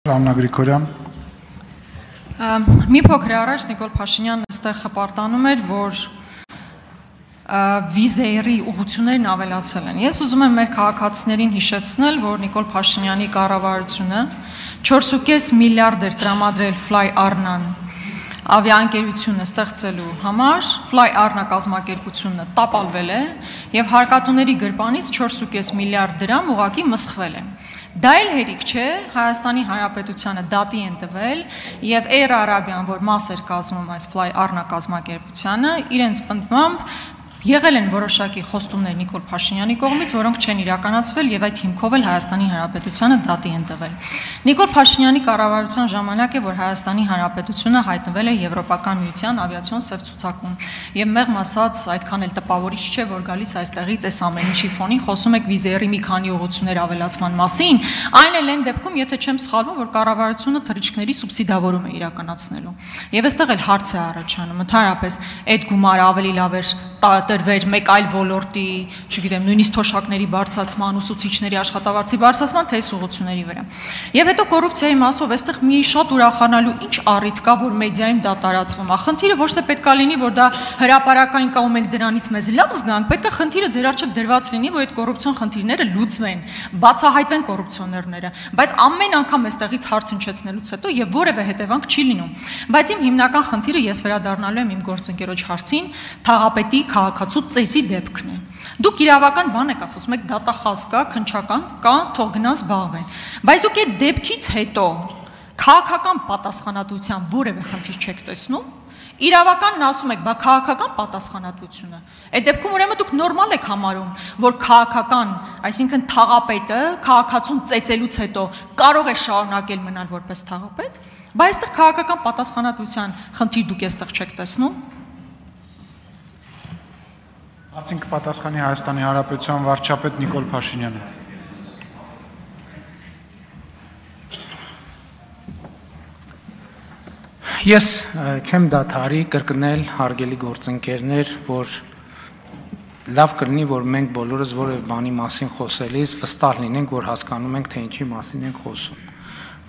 Ռամնա Գրիգորյան Մի փոքր առաջ Նիկոլ Փաշինյանն այստեղ հպարտանում էր, որ վիզերի ուղղություններն ավելացել են։ Ես ուզում եմ մեր քաղաքացիներին հիշեցնել, որ Նիկոլ Փաշինյանի կառավարությունը 4.5 միլիարդ էր տրամադրել Fly Arnan ավիաընկերությունը ստեղծելու համար, Fly Arna կազմակերպությունը տապալվել է եւ հարկատուների գրպանից 4.5 միլիարդ դրամ ուղղակի մսխվել է։ Դա էլ հերիք չէ, Հայաստանի Հանրապետությանը դատի են տվել եւ Air Arabian, որ մաս էր կազմում այս Fly Arna կազմակերպությանը, իրենց պնդմամբ եղել են որոշակի խոստումներ Նիկոլ Փաշինյանի կողմից, որոնք չեն իրականացվել եւ այդ հիմքով էլ Հայաստանի Հանրապետությանը դատի են տվել։ Նիկոլ Փաշինյանի կառավարության ժամանակ է, որ Հայաստանի Հանրապետությունը հայտնվել է Եվրոպական միության ավիացիոն սև ցուցակում։ Եվ մեղմ ասած, այդքան էլ տպավորիչ չէ, որ գալիս այստեղից այս ամեն ինչի ֆոնին խոսում եք վիզերի մի քանի ուղղություններ ավելացման մասին, այն էլ են դեպքում, եթե չեմ սխալվում, որ կառավարությունը թռիչքների սուբսիդավորում է իրականացնելու։ Եվ այստեղ էլ հարց է առաջանում, ընդհանրապես այդ գումարը ավելի լավ էր տրվեր մեկ այլ ոլորտի, չգիտեմ, նույնիսկ թոշակների բարձրացման, ուսուցիչների աշխատավարձի բարձրացման, թե ուղղությունների վրա։ Եվ հետո կոռուպցիայի մասով այստեղ մի շատ ուրախանալու ինչ առիթ կա, որ մեդիայում դա տարածվում է։ Խնդիրը ոչ թե պետք է լինի, որ դա հրապարակային կա ու մենք դրանից մեզ լավ զգանք, պետք է խնդիրը ձեր առջև դրված լինի, որ այդ կոռուպցիոն խնդիրները լուծվեն, բացահայտվեն կոռուպցիոներները, բայց ամեն անգամ այստեղից հարց հնչեցնելուց հետո եւ որևէ հետևանք չի լինում։ Բայց իմ հիմնական խնդիրը ես վերադառնալու եմ իմ գործընկերոջ հարցին, թաղապետի քաղաքացու ծեծի դեպքն է։ Դուք իրավական բան եք ասում եք դատախազ կա, քննչական կա, թող գնան զբաղվեն։ Բայց դուք այդ դեպքից հետո քաղաքական պատասխանատվության որևէ խնդիր չեք տեսնում։ Իրավականն ասում եք, բա քաղաքական պատասխանատվությունը։ Այդ դեպքում ուրեմն դուք նորմալ եք համարում, որ քաղաքական, այսինքն թաղապետը քաղաքացուն ծեծելուց հետո կարող է շարունակել մնալ որպես թաղապետ, բայց այստեղ քաղաքական պատասխանատվության խնդիր դուք այստեղ չեք տեսնում։ Արդյոք կպատասխանի Հայաստանի Հանրապետության վարչապետ Նիկոլ Փաշինյանը։ Ես չեմ դադարի կրկնել հարգելի գործընկերներ, որ լավ կլինի, որ մենք բոլորս որևէ բանի մասին խոսելիս վստահ լինենք, որ հասկանում ենք, թե ինչի մասին ենք խոսում։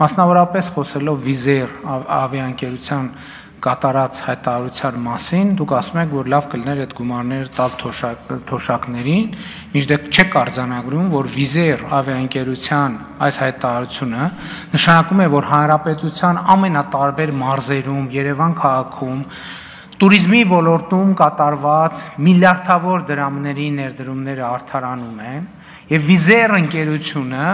Մասնավորապես խոսելով վիզեր ավիաընկերության կատարած հայտարարության մասին, դուք ասում եք, որ լավ կլիներ այդ գումարները տալ թոշակներին, մինչդեռ չեք արձանագրում, որ վիզեր ավիաընկերության այս հայտարարությունը նշանակում է, որ հանրապետության ամենատարբեր մարզերում, Երևան քաղաքում, տուրիզմի ոլորտում կատարված միլիարդավոր դրամների ներդրումները արդարանում են, եւ վիզեր ընկերությունը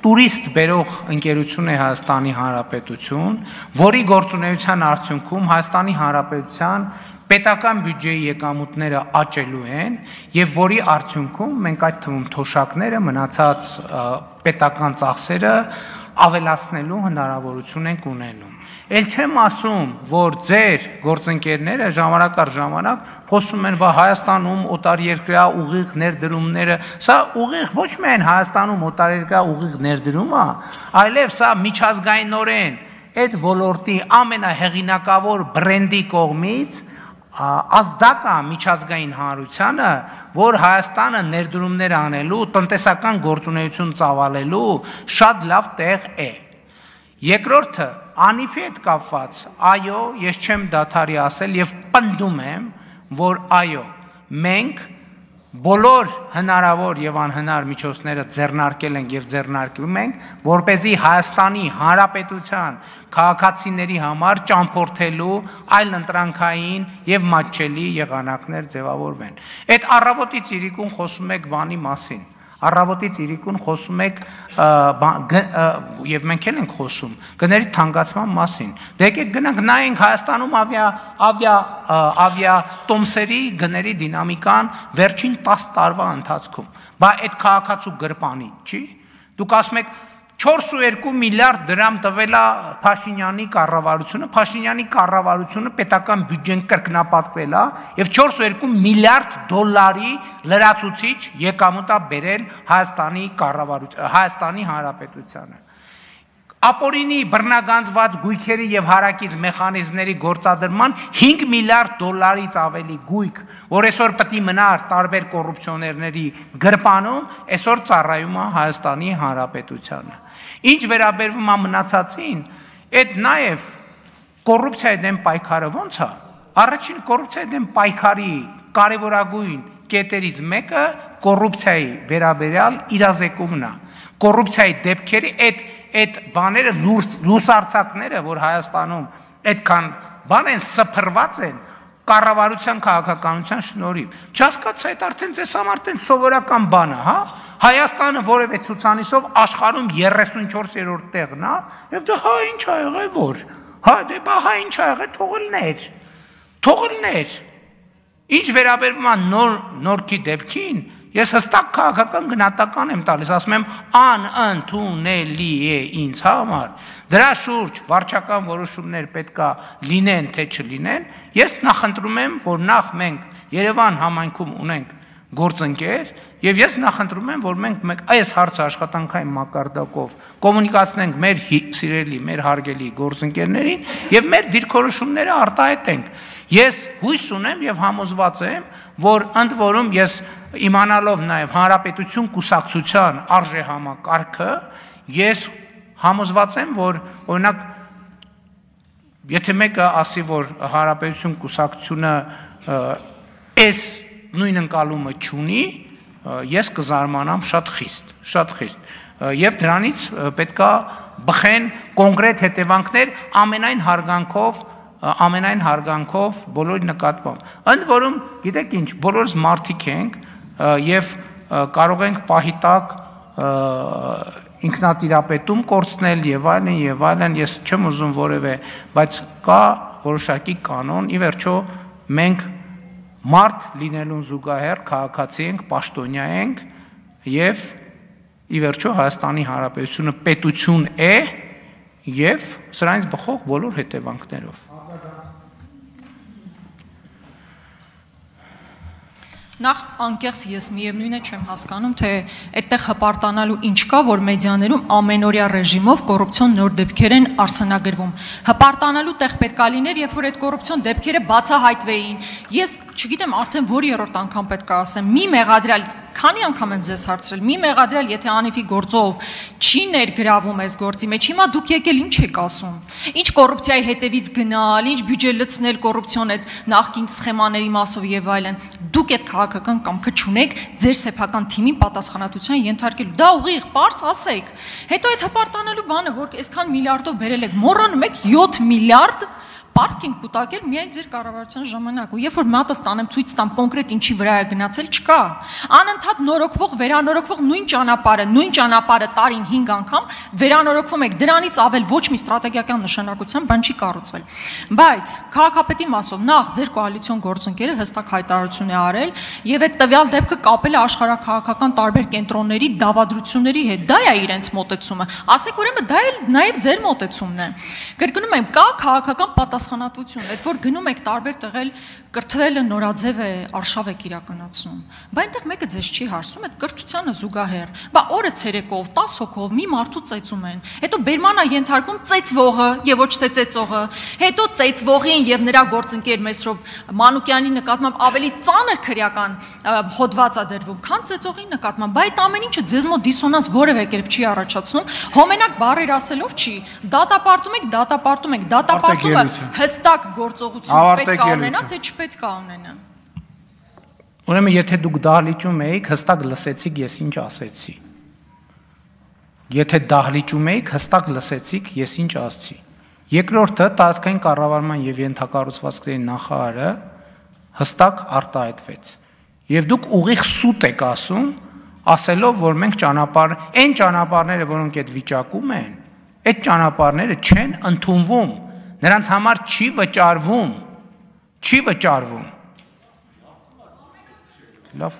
տուրիստ բերող ընկերություն է Հայաստանի Հանրապետություն, որի գործունեության արդյունքում Հայաստանի Հանրապետության պետական բյուջեի եկամուտները աճելու են եւ որի արդյունքում մենք այդ թվում թոշակները մնացած պետական ծախսերը ավելացնելու հնարավորություն ենք ունենում։ Էլ չեմ ասում, որ ձեր գործընկերները ժամանակ առ ժամանակ խոսում են, որ Հայաստանում օտարերկրյա ուղիղ ներդրումները, սա ուղիղ ոչ միայն Հայաստանում օտարերկրյա ուղիղ ներդրումը, այլև սա միջազգայինորեն այդ ոլորտի ամենահեղինակավոր բրենդի կողմից ազդակա միջազգային հանրությանը, որ Հայաստանը ներդրումներ անելու, տնտեսական գործունեություն ծավալելու շատ լավ տեղ է։ Երկրորդը անիվի հետ կապված, այո, ես չեմ դադարի ասել եւ պնդում եմ, որ այո, մենք բոլոր հնարավոր եւ անհնար միջոցները ձեռնարկել ենք եւ ձեռնարկում ենք, որպեսզի Հայաստանի Հանրապետության քաղաքացիների համար ճամփորդելու այլ ընտրանքային եւ մատչելի եղանակներ ձևավորվեն։ Այդ առավոտի ծիրիկուն խոսում եք բանի մասին։ Առավոտի ծիրիկուն խոսում եք եւ մենք էլ ենք խոսում գների թանկացման մասին։ Դե եկեք գնանք նայենք Հայաստանում ավիատոմսերի գների դինամիկան վերջին 10 տարվա ընթացքում։ Բա այդ քաղաքացու գրպանի, չի։ Դուք ասում եք 4.2 միլիարդ դրամ տվել է Փաշինյանի կառավարությունը պետական բյուջեն կրկնապատկվել է եւ 4.2 միլիարդ դոլարի լրացուցիչ եկամուտ է բերել Հայաստանի Հանրապետությանը։ ապօրինի բռնագանձված գույքերի եւ հարակից մեխանիզմների գործադրման 5 միլիարդ դոլարից ավելի գույք, որ այսօր պետք է մնար տարբեր կոռուպցիոներների գրպանում, այսօր ծառայում է Հայաստանի Հանրապետությանը։ Ինչ վերաբերվում է մնացածին, այդ նաեւ կոռուպցիայի դեմ պայքարը ոնց է։ Առաջին կոռուպցիայի դեմ պայքարի կարևորագույն կետերից մեկը կոռուպցիայի վերաբերյալ իրազեկումն է։ Կոռուպցիայի դեպքերի այդ բաները լուսարձակները, որ Հայաստանում այդքան բան են սփռված են կառավարության քաղաքականության շնորհիվ։ Չհասկացա, այդ արդեն ձեզ համար այդպես սովորական բան է, հա։ Հայաստանը որևէ ցուցանիշով աշխարհում 34-րդ տեղն է, եւ դա հա ինչ ա եղել որ։ Հա դե բա ինչ ա եղել թողելներ։ Ինչ վերաբերվում է նորքի դեպքին, ես հստակ քաղաքական գնահատական եմ տալիս, ասում եմ անընդունելի է ինձ համար։ Դրա շուրջ վարչական որոշումներ պետքա լինեն, թե չլինեն։ Ես նախընտրում եմ, որ նախ մենք Երևան համայնքում ունենք գործընկեր, եւ ես նախընտրում եմ, որ մենք այս հարցը աշխատանքային մակարդակով կոմունիկացնենք մեր սիրելի, մեր հարգելի գործընկերներին եւ մեր դիրքորոշումները արտահայտենք։ Ես հույս ունեմ եւ համոզված եմ, որ ընդ որում ես իմանալով նաեւ Հանրապետություն կուսակցության արժեհամակարգը, ես համոզված եմ, որ օրինակ եթե մեկը ասի, որ Հանրապետություն կուսակցությունը այս նույն ընկալումը չունի, ես կզարմանամ շատ խիստ եւ դրանից պետքա բխեն կոնկրետ հետևանքներ ամենայն հարգանքով բոլորի նկատմամբ։ Ընդ որում, գիտեք ինչ, բոլորս մարդիկ ենք եւ կարող ենք պահի տակ ինքնատիրապետում կորցնել եւ այլն, ես չեմ ուզում որևէ, բայց կա որոշակի կանոն, ի վերջո մենք մարդ լինելուն զուգահեռ քաղաքացի ենք, պաշտոնյա ենք եւ ի վերջո Հայաստանի Հանրապետությունը պետություն է եւ սրանից բխող բոլոր հետևանքներով։ Նախ անկեղծ ես միևնույն է չեմ հասկանում, թե այդտեղ հպարտանալու ինչ կա, որ մեդիաներում ամենօրյա ռեժիմով կոռուպցիոն նոր դեպքեր են արձանագրվում։ Հպարտանալու տեղ պետք է լիներ, երբ որ այդ կոռուպցիոն դեպքերը բացահայտվեին։ Ես չգիտեմ արդեն որ երրորդ անգամ պետք է ասեմ, մի մեղադրյալ Քանի անգամ եմ ձեզ հարցրել, մի մեղադրյալ, եթե անիվի գործով չի ներգրավում այս գործի մեջ, հիմա դուք եկել ինչ եք ասում։ Ինչ կոռուպցիայի հետևից գնալ, ինչ բյուջե լցնել կոռուպցիոն այդ նախկին սխեմաների մասով եւ այլն։ Դուք այդ քաղաքական կամքը չունեք ձեր սեփական թիմին պատասխանատվության ենթարկելու։ Դա ուղիղ, պարզ ասեք։ Հետո այդ հպարտանալու բանը, որ այսքան միլիարդով բերել եք, մոռանում եք 7 միլիարդ Պարտք ենք կուտակել միայն ձեր կառավարության ժամանակ ու երբ որ մատը ստանեմ ցույց տամ կոնկրետ ինչի վրա է գնացել չկա անընդհատ նորոգվող վերանորոգվող նույն ճանապարհը տարին 5 անգամ վերանորոգվում եք դրանից ավել ոչ մի ստրատեգիական նշանակության բան չի կառուցվել բայց քաղաքապետի մասով նախ ձեր կոալիցիոն գործընկերը հստակ հայտարարություն է արել եւ այդ տվյալ դեպքը կապել է աշխարհակաղակական տարբեր կենտրոնների դավադրությունների հետ դա է իրենց մոտեցումը ասեք ուրեմն դա էլ նաեւ ձեր մոտեցումն է կրկնում եմ կա քաղաքական պատասխանատվություն, այդ որ գնում եք տարբեր տեղել կրթվելը նորաձև է, արշավ եք իրականացնում։ Բայց այնտեղ մեկը ձեզ չի հարցում, այդ կրթությանը զուգահեռ։ Բա օրը ցերեկով, 10 հոգով մի մարդու ծեծում են։ Հետո բերման է ենթարկում ծեծվողը եւ ոչ թե ծեծողը։ Հետո ծեծվողին եւ նրա գործընկեր Մեսրոբ Մանուկյանի նկատմամբ ավելի ծանր քրեական հոդված է դրվում, քան ծեծողի նկատմամբ։ Բայց այդ ամեն ինչը ձեզ մոտ դիսոնանս որևէ կերպ չի առաջացնում։ Հոմենակ բառեր ասելով չի։ Դատապարտում եք, դատապարտումը հստակ գործողություն պետք է ունենա, թե չպետք է ունենա։ Ուրեմն եթե դուք դահլիճում եք, հստակ լսեցիք ես ինչ ասեցի։ Եթե դահլիճում եք, հստակ լսեցիք ես ինչ ասացի։ Երկրորդը տարածքային կառավարման եւ ենթակառուցվածքների նախարարը հստակ արտահայտվեց։ Եվ դուք ուղիղ սուտ եք ասում, ասելով, որ մենք այն ճանապարհները, որոնք այդ վիճակում են, այդ ճանապարհները չեն ընդունվում, նրանց համար չի վճարվում։ Լավ։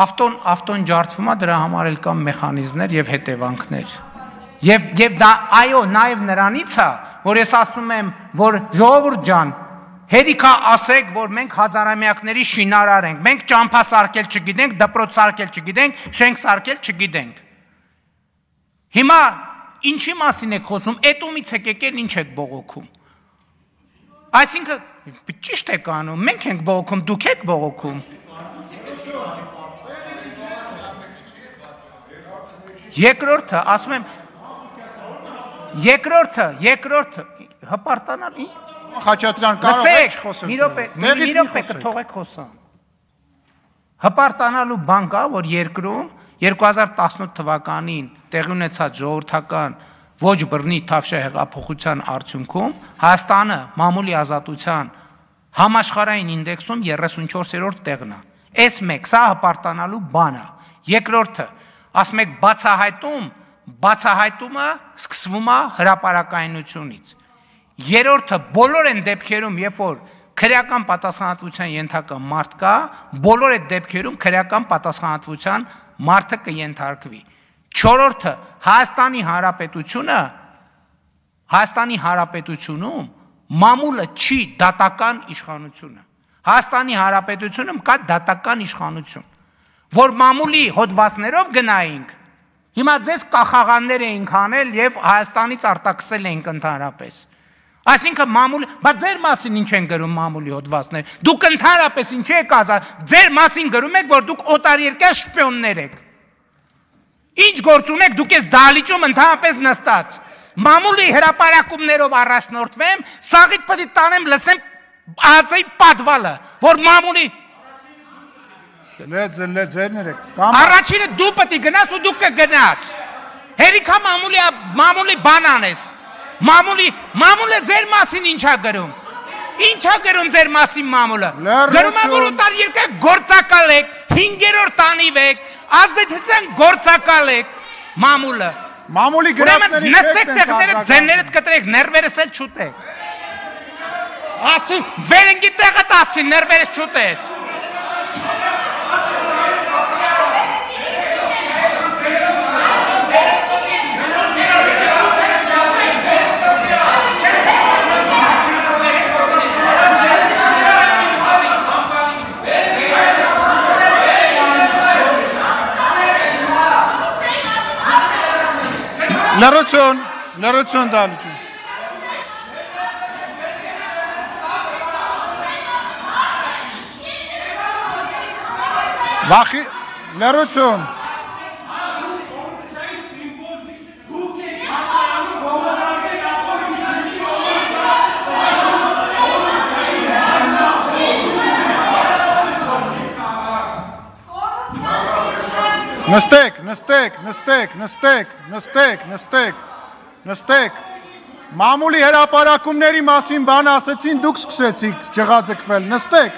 Ավտոն ջարդվում է, դրա համար էլ կան մեխանիզմներ եւ հետևանքներ։ Եվ դա այո, նաեւ նրանից է, որ ես ասում եմ, որ ժողովուրդ ջան, հերիքա ասեք, որ մենք հազարամյակների շինարար ենք, մենք ճամփա սարքել չգիտենք, դպրոց սարքել չգիտենք, շենք սարքել չգիտենք։ Հիմա ինչի մասին եք խոսում, էտումից եք եկել ինչ եք բողոքում։ Այսինքն ճիշտ եք անում, մենք ենք բողոքում, դուք եք բողոքում։ Երկրորդը, ասում եմ, երկրորդը հպարտանալ ինչ։ Խաչատրյան կարող եք խոսել։ Մի րոպե կթողեք խոսամ։ Հպարտանալու բան կա, որ երկրում 2018 թվականին տեղի ունեցած ժողովրդական ոչ բռնի թավշյա հեղափոխության արդյունքում Հայաստանը մամուլի ազատության համաշխարհային ինդեքսում 34-րդ տեղն է։ Այս մեկ, սա հպարտանալու բան է։ Երկրորդը, ասում եք բացահայտումը սկսվում է հրապարակայնությունից։ Երրորդը, բոլոր են դեպքերում, երբ որ քրեական պատասխանատվության ենթակա մարդ կա, բոլոր այդ դեպքերում քրեական պատասխանատվության մարդը կենթարկվի։ Չորրորդը, Հայաստանի Հանրապետությունում մամուլը չի դատական իշխանությունը։ Հայաստանի Հանրապետությունում կա դատական իշխանություն, որ մամուլի հոդվածներով գնայինք, հիմա ձեզ կախաղաններ էինք անել եւ Հայաստանից արտաքսել էինք ընդհանրապես։ Այսինքն մամուլ, բայց ձեր մասին ինչ են գրում մամուլի հոդվածներ։ Դուք ընդհանրապես ինչ եք ասած, ձեր մասին գրում եք, որ դուք օտարերկրյա շպիոններ եք։ Ինչ գործ ունեք, դուք ես դահլիճում ընդհանրապես նստած։ Մամուլի հրապարակումներով առաջնորդվեմ, սաղիթ պետք է տանեմ, լսեմ ԱԾ-ի պատվալը, որ մամուլի Առաջինը դու պետք է գնաս ու դու կգնաս։ Հերիքա մամուլի բան անես։ Մամուլը ձեր մասին ինչա գրում։ Ինչա գրում ձեր մասին մամուլը։ Գրում է, որ օտարերկրյա գործակալ եք, 5-րդ տանիվ եք, ազդեցության գործակալ եք մամուլը։ Մամուլի գրածների նստեք տեղները, ձեններդ կտրեք, ներվերս էլ չուտեք։ Ասի, վերենգի տեղդ ասի, ներվերս չուտես։ Լրություն դալություն։ Վախի, լրություն։ Նստեք, մամուլի հրապարակումների մասին բան ասեցին, դուք սկսեցիք ջղաձգվել, նստեք,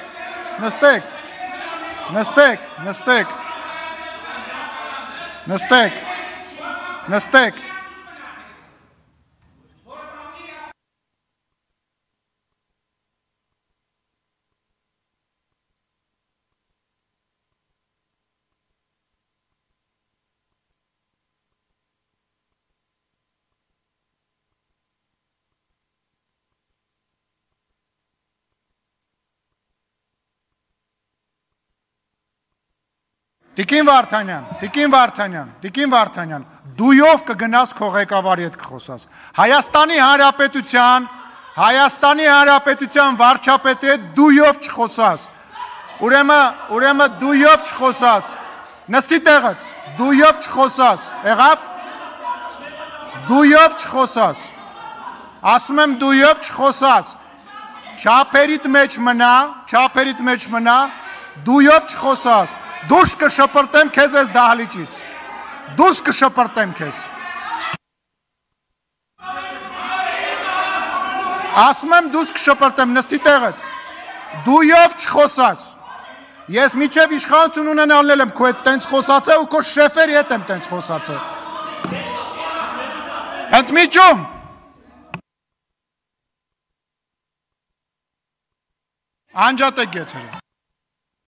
Տիկին Վարդանյան, դույով կգնաս քո ղեկավարի հետ կխոսաս։ Հայաստանի Հանրապետության վարչապետի հետ դույով չխոսաս։ Ուրեմն դույով չխոսաս։ Նստի տեղդ, դույով չխոսաս։ Եղավ։ Դույով չխոսաս։ Ասում եմ դույով չխոսաս։ Չափերիդ մեջ մնա, դույով չխոսաս։ Դուրս կշպրտեմ քեզ ես դահլիճից։ Դուրս կշպրտեմ քեզ։ Ասում եմ դուրս կշպրտեմ, նստի տեղդ։ Դույով չխոսաս։ Ես միջև իշխանություն ունենալել եմ քո հետ տենց խոսացել ու քո շեֆերի հետ եմ տենց խոսացել։ Ընդմիջում։ Անջատեք եթերը։